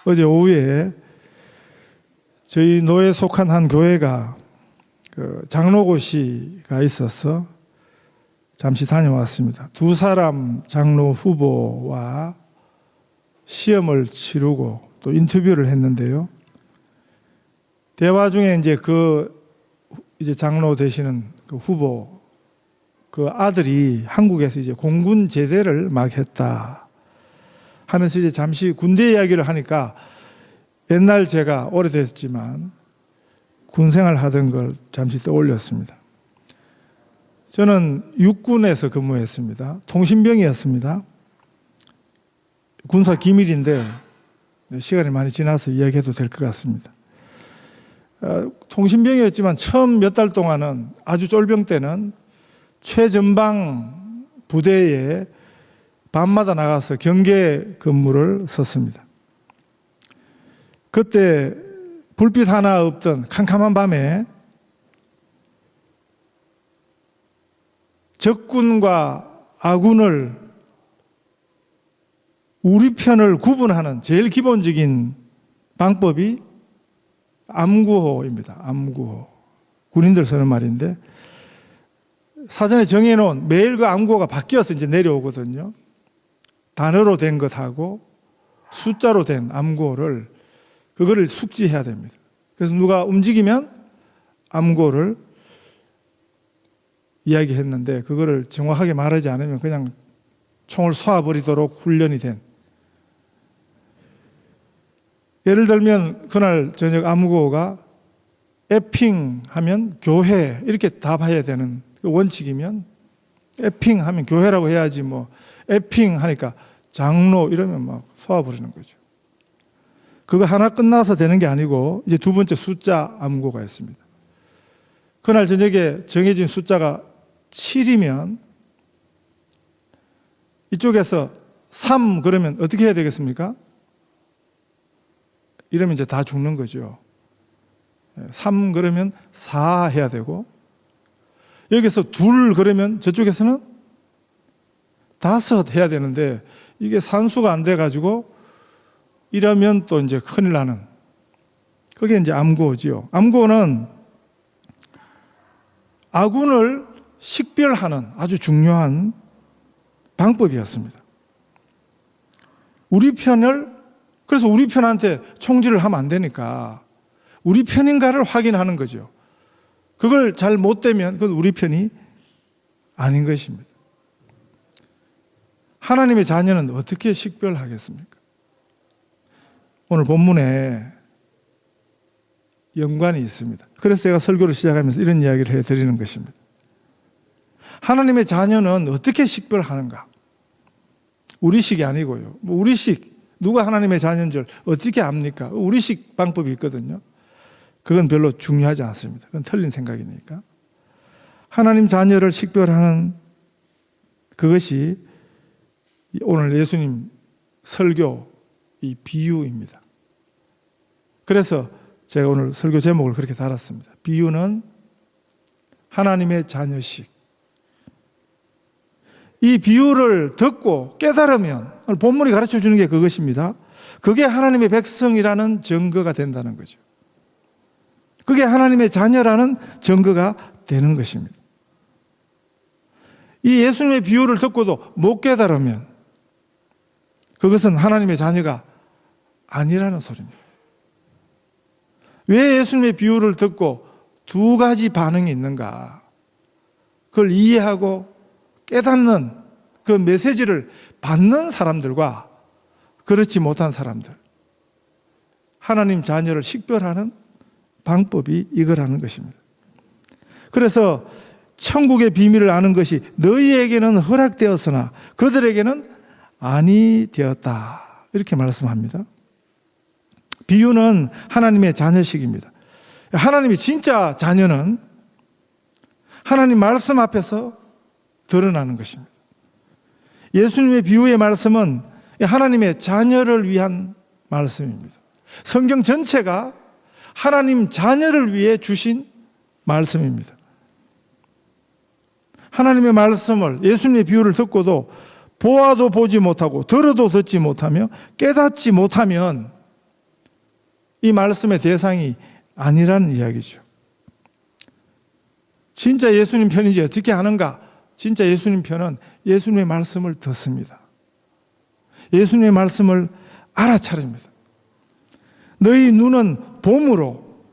어제 오후에 저희 노회에 속한 한 교회가 그 장로고시가 있어서 잠시 다녀왔습니다. 두 사람 장로 후보와 시험을 치르고 또 인터뷰를 했는데요. 대화 중에 이제 장로 되시는 그 후보 그 아들이 한국에서 이제 공군 제대를 막 했다 하면서 이제 잠시 군대 이야기를 하니까 옛날 제가 오래됐지만 군생활 하던 걸 잠시 떠올렸습니다. 저는 육군에서 근무했습니다. 통신병이었습니다. 군사 기밀인데 시간이 많이 지나서 이야기해도 될 것 같습니다. 통신병이었지만 처음 몇 달 동안은 아주 쫄병 때는 최전방 부대에 밤마다 나가서 경계 근무를 섰습니다. 그때 불빛 하나 없던 캄캄한 밤에 적군과 아군을 우리 편을 구분하는 제일 기본적인 방법이 암구호입니다. 암구호. 군인들 쓰는 말인데 사전에 정해놓은 매일 그 암구호가 바뀌어서 이제 내려오거든요. 단어로 된 것하고 숫자로 된 암구호를 그거를 숙지해야 됩니다. 그래서 누가 움직이면 암구호를 이야기했는데 그거를 정확하게 말하지 않으면 그냥 총을 쏴버리도록 훈련이 된. 예를 들면 그날 저녁 암구호가 에핑 하면 교회 이렇게 답해야 되는 그 원칙이면 에핑 하면 교회라고 해야지 뭐 에핑 하니까 장로 이러면 막 쏘아버리는 거죠. 그거 하나 끝나서 되는 게 아니고 이제 두 번째 숫자 암구가 있습니다. 그날 저녁에 정해진 숫자가 7이면 이쪽에서 3 그러면 어떻게 해야 되겠습니까? 이러면 이제 다 죽는 거죠. 3 그러면 4 해야 되고 여기서 2 그러면 저쪽에서는 5 해야 되는데 이게 산수가 안 돼가지고 이러면 또 이제 큰일 나는 그게 이제 암구호지요. 암구호는 아군을 식별하는 아주 중요한 방법이었습니다. 그래서 우리 편한테 총질을 하면 안 되니까 우리 편인가를 확인하는 거죠. 그걸 잘 못 되면 그건 우리 편이 아닌 것입니다. 하나님의 자녀는 어떻게 식별하겠습니까? 오늘 본문에 연관이 있습니다. 그래서 제가 설교를 시작하면서 이런 이야기를 해드리는 것입니다. 하나님의 자녀는 어떻게 식별하는가? 우리식이 아니고요. 우리식, 누가 하나님의 자녀인 줄 어떻게 압니까? 우리식 방법이 있거든요. 그건 별로 중요하지 않습니다. 그건 틀린 생각이니까. 하나님 자녀를 식별하는 그것이 오늘 예수님 설교 이 비유입니다. 그래서 제가 오늘 설교 제목을 그렇게 달았습니다. 비유는 하나님의 자녀식. 이 비유를 듣고 깨달으면 본문이 가르쳐 주는 게 그것입니다. 그게 하나님의 백성이라는 증거가 된다는 거죠. 그게 하나님의 자녀라는 증거가 되는 것입니다. 이 예수님의 비유를 듣고도 못 깨달으면 그것은 하나님의 자녀가 아니라는 소리입니다. 왜 예수님의 비유를 듣고 두 가지 반응이 있는가? 그걸 이해하고 깨닫는 그 메시지를 받는 사람들과 그렇지 못한 사람들, 하나님 자녀를 식별하는 방법이 이거라는 것입니다. 그래서 천국의 비밀을 아는 것이 너희에게는 허락되었으나 그들에게는 아니 되었다. 이렇게 말씀합니다. 비유는 하나님의 자녀식입니다. 하나님의 진짜 자녀는 하나님 말씀 앞에서 드러나는 것입니다. 예수님의 비유의 말씀은 하나님의 자녀를 위한 말씀입니다. 성경 전체가 하나님 자녀를 위해 주신 말씀입니다. 하나님의 말씀을 예수님의 비유를 듣고도 보아도 보지 못하고 들어도 듣지 못하며 깨닫지 못하면 이 말씀의 대상이 아니라는 이야기죠. 진짜 예수님 편인지 어떻게 아는가? 진짜 예수님 편은 예수님의 말씀을 듣습니다. 예수님의 말씀을 알아차립니다. 너희 눈은 봄으로,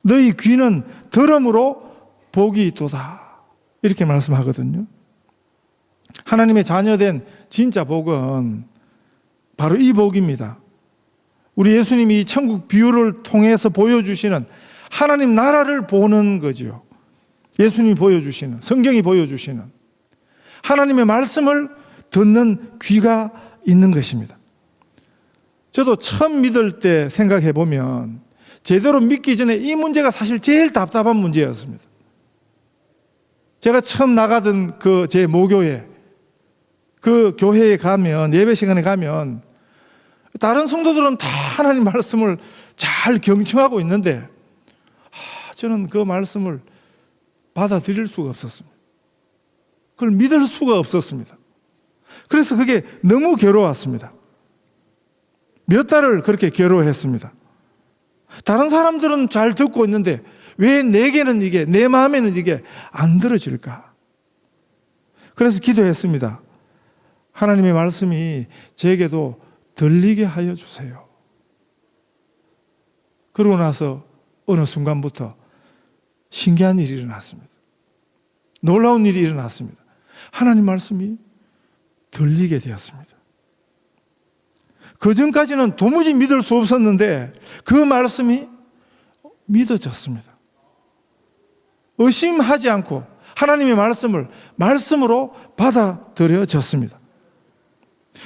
너희 귀는 들음으로 복이 있도다. 이렇게 말씀하거든요. 하나님의 자녀된 진짜 복은 바로 이 복입니다. 우리 예수님이 이 천국 비유를 통해서 보여주시는 하나님 나라를 보는 거죠. 예수님이 보여주시는, 성경이 보여주시는 하나님의 말씀을 듣는 귀가 있는 것입니다. 저도 처음 믿을 때 생각해 보면 제대로 믿기 전에 이 문제가 사실 제일 답답한 문제였습니다. 제가 처음 나가던 그 제 모교회, 그 교회에 가면, 예배 시간에 가면 다른 성도들은 다 하나님 말씀을 잘 경청하고 있는데 저는 그 말씀을 받아들일 수가 없었습니다. 그걸 믿을 수가 없었습니다. 그래서 그게 너무 괴로웠습니다. 몇 달을 그렇게 괴로워했습니다. 다른 사람들은 잘 듣고 있는데 왜 내게는 이게, 내 마음에는 이게 안 들어질까? 그래서 기도했습니다. 하나님의 말씀이 제게도 들리게 하여 주세요. 그러고 나서 어느 순간부터 신기한 일이 일어났습니다. 놀라운 일이 일어났습니다. 하나님 말씀이 들리게 되었습니다. 그 전까지는 도무지 믿을 수 없었는데 그 말씀이 믿어졌습니다. 의심하지 않고 하나님의 말씀을 말씀으로 받아들여졌습니다.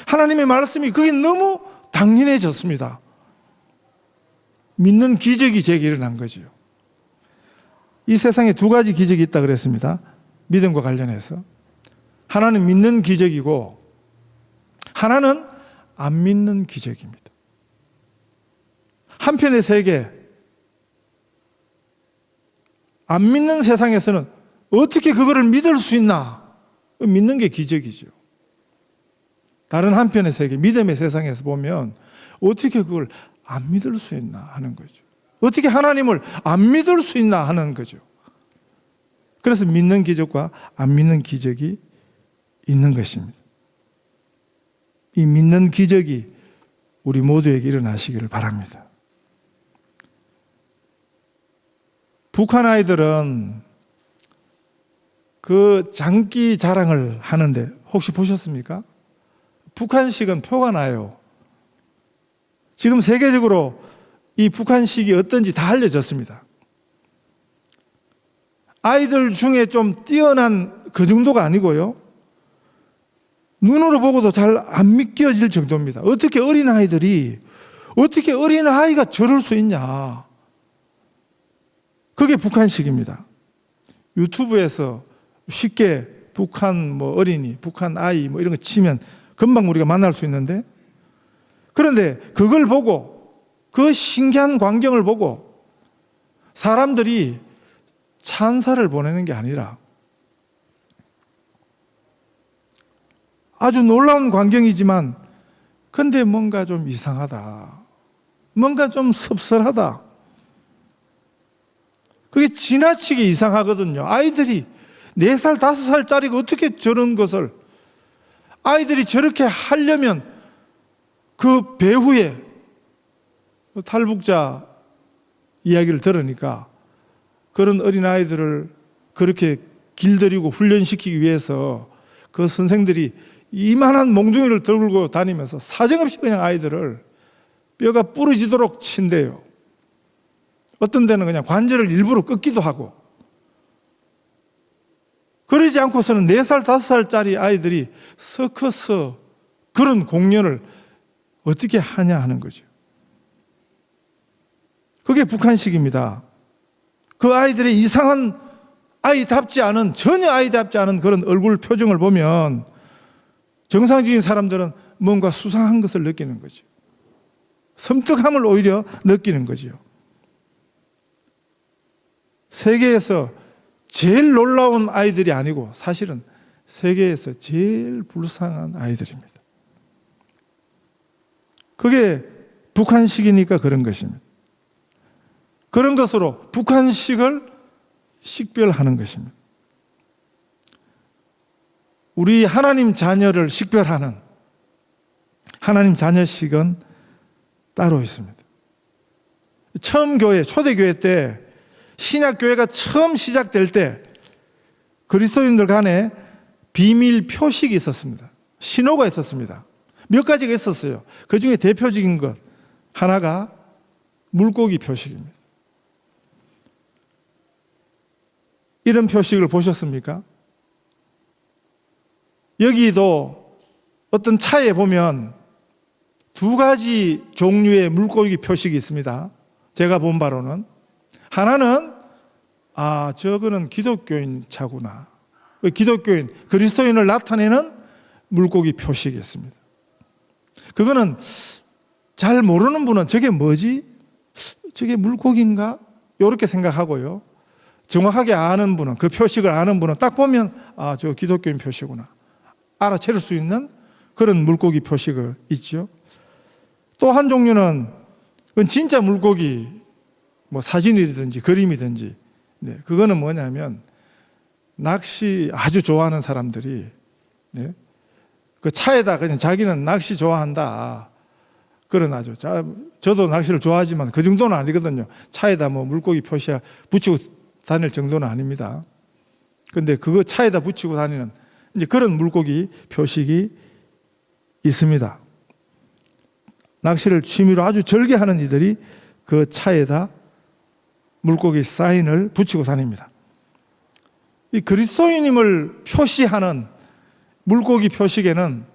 하나님의 말씀이 그게 너무 당연해졌습니다. 믿는 기적이 제게 일어난 거지요. 이 세상에 두 가지 기적이 있다 그랬습니다. 믿음과 관련해서. 하나는 믿는 기적이고 하나는 안 믿는 기적입니다. 한편의 세계, 안 믿는 세상에서는 어떻게 그거를 믿을 수 있나? 믿는 게 기적이죠. 다른 한편의 세계, 믿음의 세상에서 보면 어떻게 그걸 안 믿을 수 있나 하는 거죠. 어떻게 하나님을 안 믿을 수 있나 하는 거죠. 그래서 믿는 기적과 안 믿는 기적이 있는 것입니다. 이 믿는 기적이 우리 모두에게 일어나시기를 바랍니다. 북한 아이들은 그 장기 자랑을 하는데 혹시 보셨습니까? 북한식은 표가 나요. 지금 세계적으로 이 북한식이 어떤지 다 알려졌습니다. 아이들 중에 좀 뛰어난 그 정도가 아니고요. 눈으로 보고도 잘 안 믿겨질 정도입니다. 어떻게 어린아이들이, 어떻게 어린아이가 저럴 수 있냐. 그게 북한식입니다. 유튜브에서 쉽게 북한 어린이, 북한 아이 이런 거 치면 금방 우리가 만날 수 있는데, 그런데 그걸 보고, 그 신기한 광경을 보고 사람들이 찬사를 보내는 게 아니라 아주 놀라운 광경이지만 근데 뭔가 좀 이상하다, 뭔가 좀 섭섭하다, 그게 지나치게 이상하거든요. 아이들이 4살, 5살짜리가 어떻게 저런 것을, 아이들이 저렇게 하려면 그 배후에 탈북자 이야기를 들으니까 그런 어린아이들을 그렇게 길들이고 훈련시키기 위해서 그 선생들이 이만한 몽둥이를 들고 다니면서 사정없이 그냥 아이들을 뼈가 부러지도록 친대요. 어떤 데는 그냥 관절을 일부러 끊기도 하고. 그러지 않고서는 4살, 5살짜리 아이들이 서커스 그런 공연을 어떻게 하냐 하는 거죠. 그게 북한식입니다. 그 아이들의 이상한, 아이답지 않은, 전혀 아이답지 않은 그런 얼굴 표정을 보면 정상적인 사람들은 뭔가 수상한 것을 느끼는 거죠. 섬뜩함을 오히려 느끼는 거죠. 세계에서 제일 놀라운 아이들이 아니고 사실은 세계에서 제일 불쌍한 아이들입니다. 그게 북한식이니까 그런 것입니다. 그런 것으로 북한식을 식별하는 것입니다. 우리 하나님 자녀를 식별하는 하나님 자녀식은 따로 있습니다. 처음 교회, 초대교회 때, 신약교회가 처음 시작될 때 그리스도인들 간에 비밀 표식이 있었습니다. 신호가 있었습니다. 몇 가지가 있었어요. 그 중에 대표적인 것 하나가 물고기 표식입니다. 이런 표식을 보셨습니까? 여기도 어떤 차에 보면 두 가지 종류의 물고기 표식이 있습니다. 제가 본 바로는 하나는 저거는 기독교인 차구나. 기독교인, 그리스도인을 나타내는 물고기 표식이 있습니다. 그거는 잘 모르는 분은 저게 뭐지? 저게 물고기인가? 이렇게 생각하고요. 정확하게 아는 분은, 그 표식을 아는 분은 딱 보면 저 기독교인 표시구나 알아채릴 수 있는 그런 물고기 표식을 있죠. 또 한 종류는 그건 진짜 물고기, 뭐 사진이든지 그림이든지, 네, 그거는 뭐냐면 낚시 아주 좋아하는 사람들이, 네, 그 차에다 그냥 자기는 낚시 좋아한다, 그런 아주, 저도 낚시를 좋아하지만 그 정도는 아니거든요. 차에다 뭐 물고기 표시 붙이고 다닐 정도는 아닙니다. 근데 그거 차에다 붙이고 다니는 이제 그런 물고기 표식이 있습니다. 낚시를 취미로 아주 절개하는 이들이 그 차에다 물고기 사인을 붙이고 다닙니다. 이 그리스도인임을 표시하는 물고기 표식에는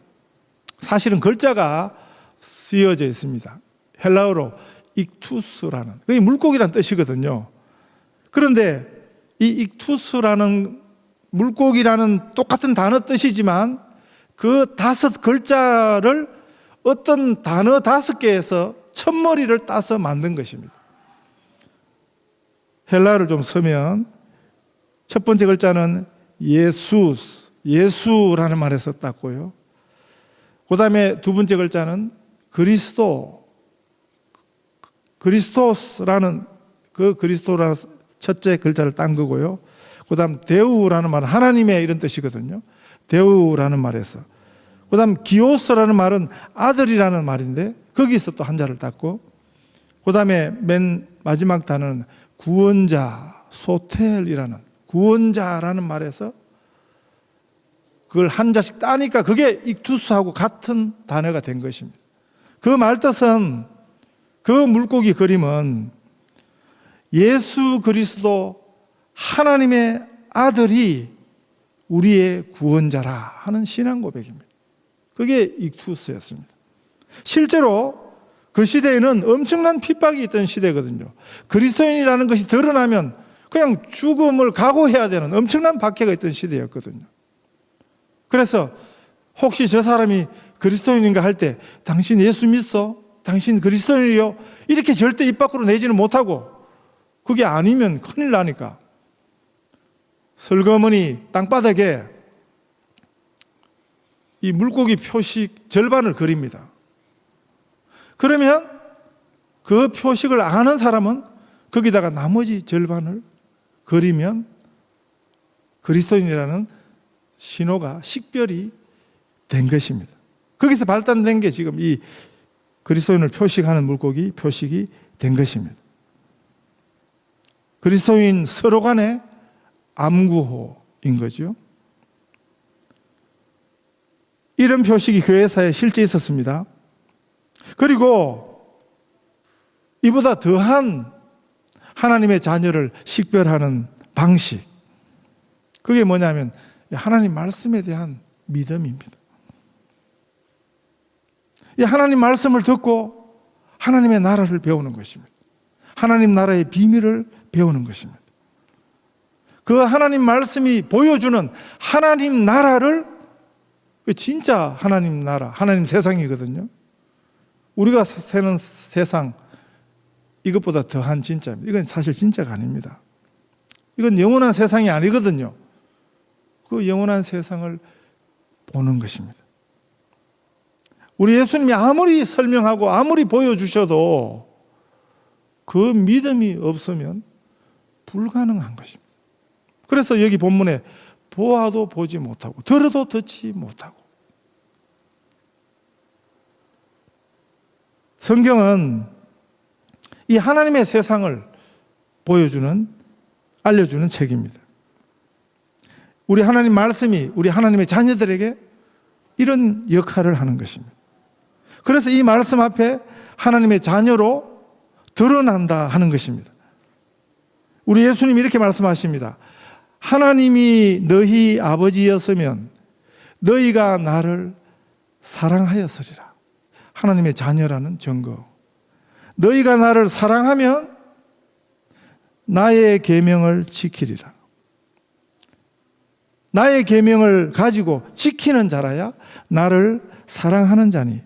사실은 글자가 쓰여져 있습니다. 헬라어로 익투스라는, 그게 물고기란 뜻이거든요. 그런데 이 익투스라는 물고기라는 똑같은 단어 뜻이지만 그 5글자를 어떤 단어 5개에서 첫머리를 따서 만든 것입니다. 헬라어를 좀 쓰면 첫 번째 글자는 예수라는 말에서 땄고요. 그 다음에 두 번째 글자는 그리스토스라는 그 그리스도라는 첫째 글자를 딴 거고요. 그 다음 데우라는 말은 하나님의 이런 뜻이거든요. 데우라는 말에서. 그 다음 기오스라는 말은 아들이라는 말인데 거기서 또 한자를 땄고, 그 다음에 맨 마지막 단어는 구원자, 소텔이라는, 구원자라는 말에서 그걸 한자씩 따니까 그게 익투스하고 같은 단어가 된 것입니다. 그 말뜻은, 그 물고기 그림은 예수 그리스도 하나님의 아들이 우리의 구원자라 하는 신앙 고백입니다. 그게 익투스였습니다. 실제로 그 시대에는 엄청난 핍박이 있던 시대거든요. 그리스도인이라는 것이 드러나면 그냥 죽음을 각오해야 되는 엄청난 박해가 있던 시대였거든요. 그래서 혹시 저 사람이 그리스도인인가 할 때 당신 예수 믿어? 당신 그리스도인이요? 이렇게 절대 입 밖으로 내지는 못하고, 그게 아니면 큰일 나니까 슬그머니 땅바닥에 이 물고기 표식 절반을 그립니다. 그러면 그 표식을 아는 사람은 거기다가 나머지 절반을 그리면 그리스도인이라는 신호가 식별이 된 것입니다. 거기서 발단된 게 지금 이 그리스도인을 표식하는 물고기 표식이 된 것입니다. 그리스도인 서로 간의 암구호인 거죠. 이런 표식이 교회사에 실제 있었습니다. 그리고 이보다 더한 하나님의 자녀를 식별하는 방식, 그게 뭐냐면 하나님 말씀에 대한 믿음입니다. 이 하나님 말씀을 듣고 하나님의 나라를 배우는 것입니다. 하나님 나라의 비밀을 배우는 것입니다. 그 하나님 말씀이 보여주는 하나님 나라를, 진짜 하나님 나라, 하나님 세상이거든요. 우리가 사는 세상, 이것보다 더한 진짜입니다. 이건 사실 진짜가 아닙니다. 이건 영원한 세상이 아니거든요. 그 영원한 세상을 보는 것입니다. 우리 예수님이 아무리 설명하고 아무리 보여주셔도 그 믿음이 없으면 불가능한 것입니다. 그래서 여기 본문에 보아도 보지 못하고 들어도 듣지 못하고, 성경은 이 하나님의 세상을 알려주는 책입니다. 우리 하나님 말씀이 우리 하나님의 자녀들에게 이런 역할을 하는 것입니다. 그래서 이 말씀 앞에 하나님의 자녀로 드러난다 하는 것입니다. 우리 예수님이 이렇게 말씀하십니다. 하나님이 너희 아버지였으면 너희가 나를 사랑하였으리라. 하나님의 자녀라는 증거. 너희가 나를 사랑하면 나의 계명을 지키리라. 나의 계명을 가지고 지키는 자라야 나를 사랑하는 자니,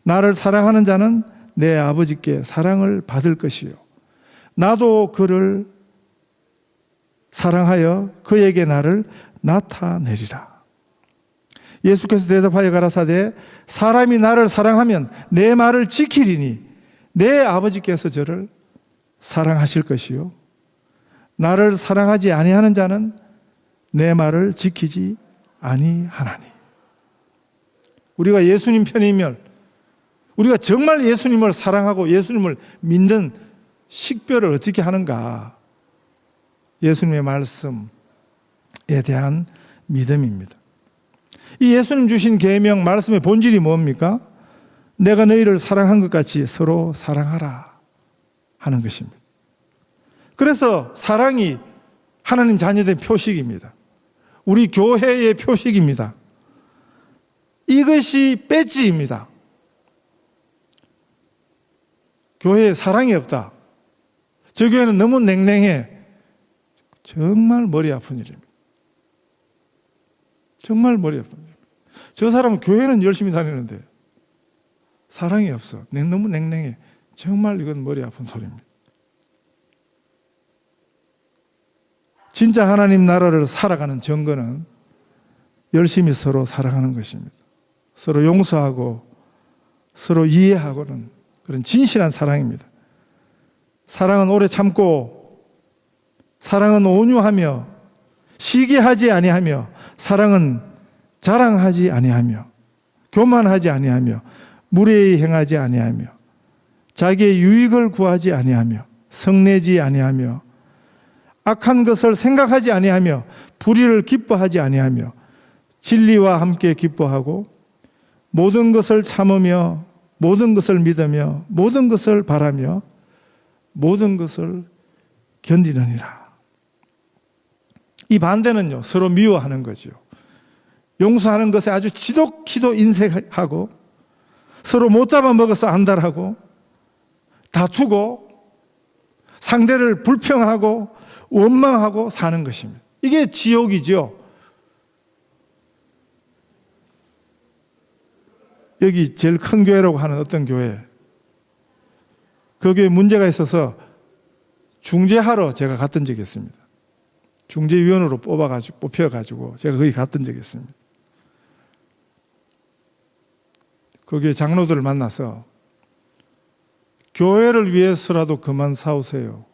나를 사랑하는 자는 내 아버지께 사랑을 받을 것이요 나도 그를 사랑하여 그에게 나를 나타내리라. 예수께서 대답하여 가라사대 사람이 나를 사랑하면 내 말을 지키리니 내 아버지께서 저를 사랑하실 것이요 나를 사랑하지 아니하는 자는 내 말을 지키지 아니하나니. 우리가 예수님 편이면, 우리가 정말 예수님을 사랑하고 예수님을 믿는 식별을 어떻게 하는가? 예수님의 말씀에 대한 믿음입니다. 이 예수님 주신 계명 말씀의 본질이 뭡니까? 내가 너희를 사랑한 것 같이 서로 사랑하라 하는 것입니다. 그래서 사랑이 하나님 자녀된 표식입니다. 우리 교회의 표식입니다. 이것이 배지입니다. 교회에 사랑이 없다. 저 교회는 너무 냉랭해. 정말 머리 아픈 일입니다. 정말 머리 아픈 일입니다. 저 사람은 교회는 열심히 다니는데 사랑이 없어. 너무 냉랭해. 정말 이건 머리 아픈 소리입니다. 진짜 하나님 나라를 살아가는 증거는 열심히 서로 사랑하는 것입니다. 서로 용서하고 서로 이해하고는 그런 진실한 사랑입니다. 사랑은 오래 참고, 사랑은 온유하며, 시기하지 아니하며, 사랑은 자랑하지 아니하며, 교만하지 아니하며, 무례히 행하지 아니하며, 자기의 유익을 구하지 아니하며, 성내지 아니하며, 악한 것을 생각하지 아니하며, 불의를 기뻐하지 아니하며, 진리와 함께 기뻐하고, 모든 것을 참으며, 모든 것을 믿으며, 모든 것을 바라며, 모든 것을 견디느니라. 이 반대는요, 서로 미워하는 거죠. 용서하는 것에 아주 지독히도 인색하고, 서로 못 잡아먹어서 안달하고, 다투고, 상대를 불평하고, 원망하고 사는 것입니다. 이게 지옥이죠. 여기 제일 큰 교회라고 하는 어떤 교회, 그 교회에 문제가 있어서 중재하러 제가 갔던 적이 있습니다. 중재위원으로 뽑혀가지고 제가 거기 갔던 적이 있습니다. 그 교회 장로들을 만나서 교회를 위해서라도 그만 싸우세요.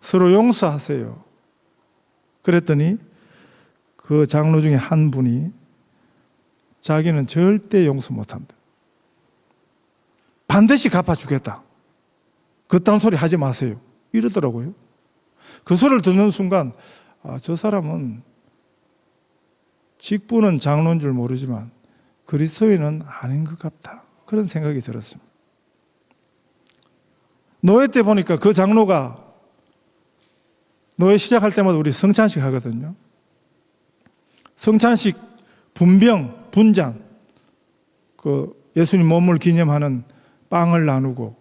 서로 용서하세요. 그랬더니 그 장로 중에 한 분이 자기는 절대 용서 못한다. 반드시 갚아주겠다. 그딴 소리 하지 마세요. 이러더라고요. 그 소리를 듣는 순간 저 사람은 직분은 장로인 줄 모르지만 그리스도인은 아닌 것 같다. 그런 생각이 들었습니다. 노예 때 보니까 그 장로가 노예 시작할 때마다 우리 성찬식 하거든요. 성찬식 분병, 분잔, 그 예수님 몸을 기념하는 빵을 나누고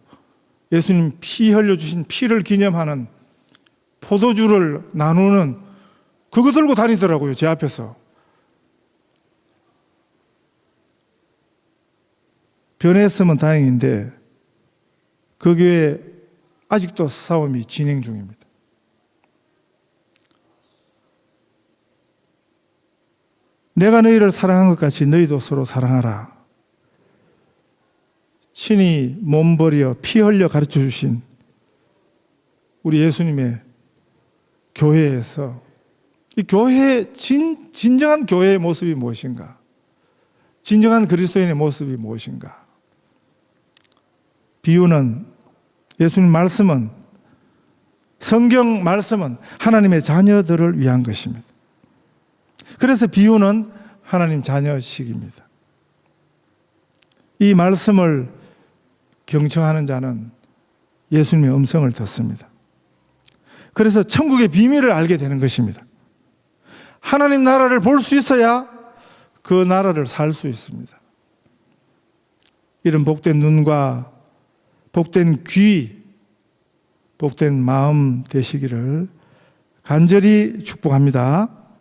예수님 피 흘려주신 피를 기념하는 포도주를 나누는 그거 들고 다니더라고요. 제 앞에서. 변했으면 다행인데 그 교회에 아직도 싸움이 진행 중입니다. 내가 너희를 사랑한 것 같이 너희도 서로 사랑하라. 친히 몸 버려 피 흘려 가르쳐 주신 우리 예수님의 교회에서 이 교회의 진정한 교회의 모습이 무엇인가? 진정한 그리스도인의 모습이 무엇인가? 비유는, 예수님 말씀은, 성경 말씀은 하나님의 자녀들을 위한 것입니다. 그래서 비유는 하나님 자녀식입니다. 이 말씀을 경청하는 자는 예수님의 음성을 듣습니다. 그래서 천국의 비밀을 알게 되는 것입니다. 하나님 나라를 볼 수 있어야 그 나라를 살 수 있습니다. 이런 복된 눈과 복된 귀, 복된 마음 되시기를 간절히 축복합니다.